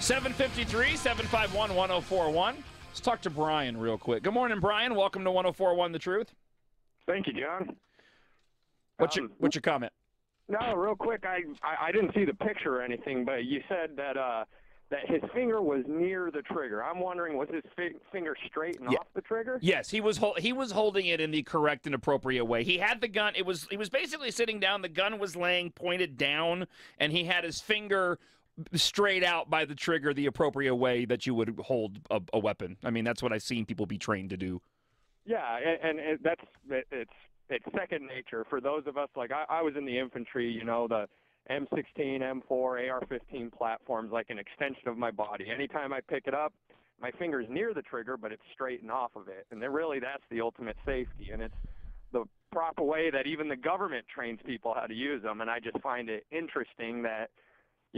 753 751 1041. Let's talk to Brian real quick. Good morning, Brian. Welcome to 1041 The Truth. Thank you, John. What's your comment? No, real quick, I didn't see the picture or anything, but you said that his finger was near the trigger. I'm wondering, was his finger straight and off the trigger? Yes, he was holding it in the correct and appropriate way. He had the gun. He was basically sitting down. The gun was laying pointed down, and he had his finger straight out by the trigger the appropriate way that you would hold a weapon. I mean, that's what I've seen people be trained to do. Yeah, and it's second nature for those of us. Like I was in the infantry, the M16, M4, AR-15 platforms, like an extension of my body. Anytime I pick it up, my finger's near the trigger, but it's straight and off of it. And then really that's the ultimate safety. And it's the proper way that even the government trains people how to use them. And I just find it interesting that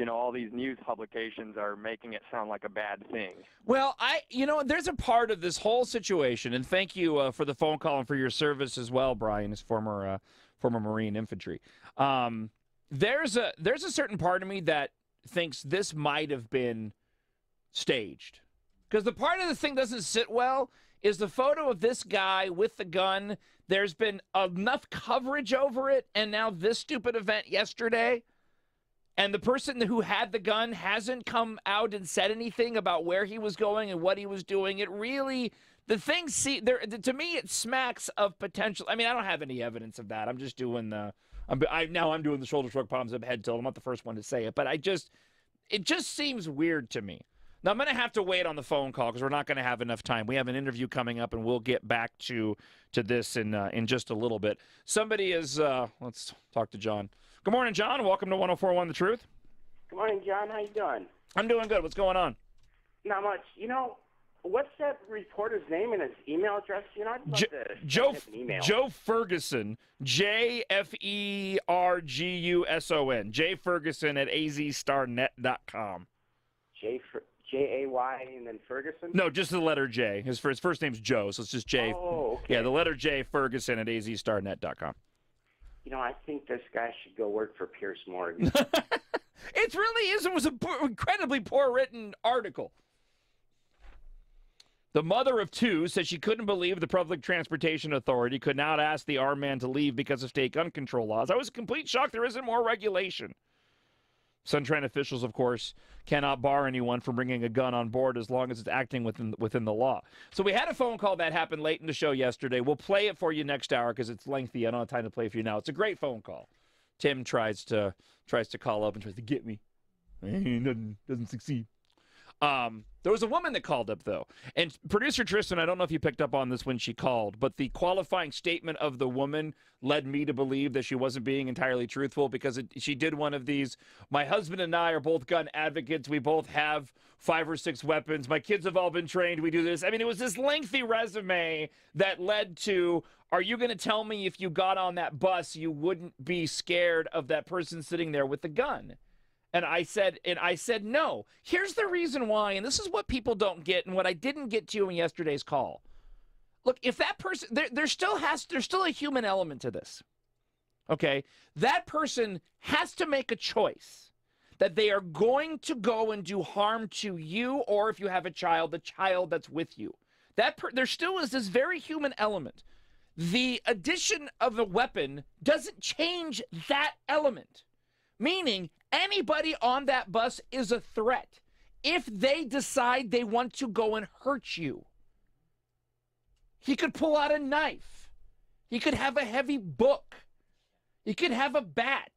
all these news publications are making it sound like a bad thing. Well, there's a part of this whole situation, and thank you for the phone call and for your service as well, Brian, as former Marine infantry. There's a certain part of me that thinks this might have been staged. Because the part of the thing doesn't sit well is the photo of this guy with the gun. There's been enough coverage over it, and now this stupid event yesterday. And the person who had the gun hasn't come out and said anything about where he was going and what he was doing. It really, to me, it smacks of potential. I mean, I don't have any evidence of that. I'm just doing I'm doing the shoulder shrug, palms up, head tilt. I'm not the first one to say it, but it just seems weird to me. Now, I'm going to have to wait on the phone call because we're not going to have enough time. We have an interview coming up, and we'll get back to this in just a little bit. Somebody is, let's talk to John. Good morning, John. Welcome to 1041 The Truth. Good morning, John. How you doing? I'm doing good. What's going on? Not much. What's that reporter's name and his email address? I'd love to send him an email. Joe Ferguson, JFERGUSON, Jay Ferguson at azstarnet.com. J-A-Y and then Ferguson? No, just the letter J. His first name's Joe, so it's just J. Oh, okay. Yeah, the letter J, Ferguson at azstarnet.com. I think this guy should go work for Pierce Morgan. It really is. It was an incredibly poor written article. The mother of two said she couldn't believe the Public Transportation Authority could not ask the armed man to leave because of state gun control laws. I was a complete shock. There isn't more regulation. Suntrain officials, of course, cannot bar anyone from bringing a gun on board as long as it's acting within the law. So we had a phone call that happened late in the show yesterday. We'll play it for you next hour because it's lengthy. I don't have time to play it for you now. It's a great phone call. Tim tries to call up and tries to get me. He doesn't succeed. There was a woman that called up, though. And producer Tristan, I don't know if you picked up on this when she called, but the qualifying statement of the woman led me to believe that she wasn't being entirely truthful because she did one of these, my husband and I are both gun advocates. We both have 5 or 6 weapons. My kids have all been trained. We do this. I mean, it was this lengthy resume that led to, are you going to tell me if you got on that bus, you wouldn't be scared of that person sitting there with the gun? And I said, no. Here's the reason why, and this is what people don't get, and what I didn't get to in yesterday's call. Look, if that person, there's still a human element to this. Okay, that person has to make a choice that they are going to go and do harm to you, or if you have a child, the child that's with you. There still is this very human element. The addition of a weapon doesn't change that element. Meaning, anybody on that bus is a threat if they decide they want to go and hurt you. He could pull out a knife. He could have a heavy book. He could have a bat.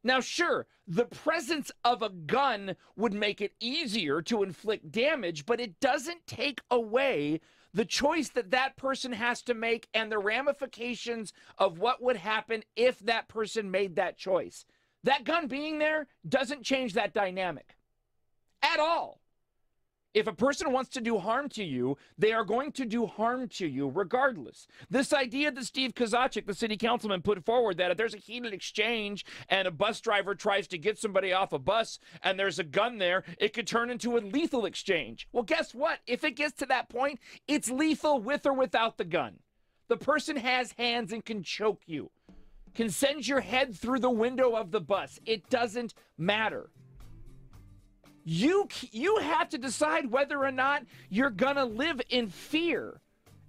Now, sure, the presence of a gun would make it easier to inflict damage, but it doesn't take away the choice that person has to make and the ramifications of what would happen if that person made that choice. That gun being there doesn't change that dynamic at all. If a person wants to do harm to you, they are going to do harm to you regardless. This idea that Steve Kozachik, the city councilman, put forward that if there's a heated exchange and a bus driver tries to get somebody off a bus and there's a gun there, it could turn into a lethal exchange. Well, guess what? If it gets to that point, it's lethal with or without the gun. The person has hands and can choke you. Can send your head through the window of the bus. It doesn't matter. You have to decide whether or not you're going to live in fear.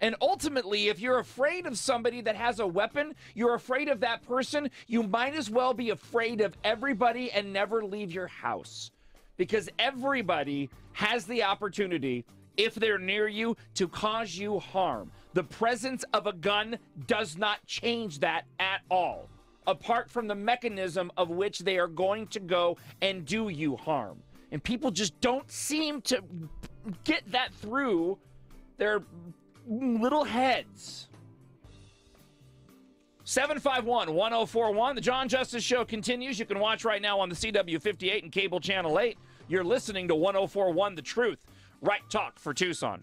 And ultimately, if you're afraid of somebody that has a weapon, you're afraid of that person, you might as well be afraid of everybody and never leave your house. Because everybody has the opportunity, if they're near you, to cause you harm. The presence of a gun does not change that at all, apart from the mechanism of which they are going to go and do you harm. And people just don't seem to get that through their little heads. 751-1041. The John Justice Show continues. You can watch right now on the CW58 and cable channel 8. You're listening to 1041 The Truth. Right talk for Tucson.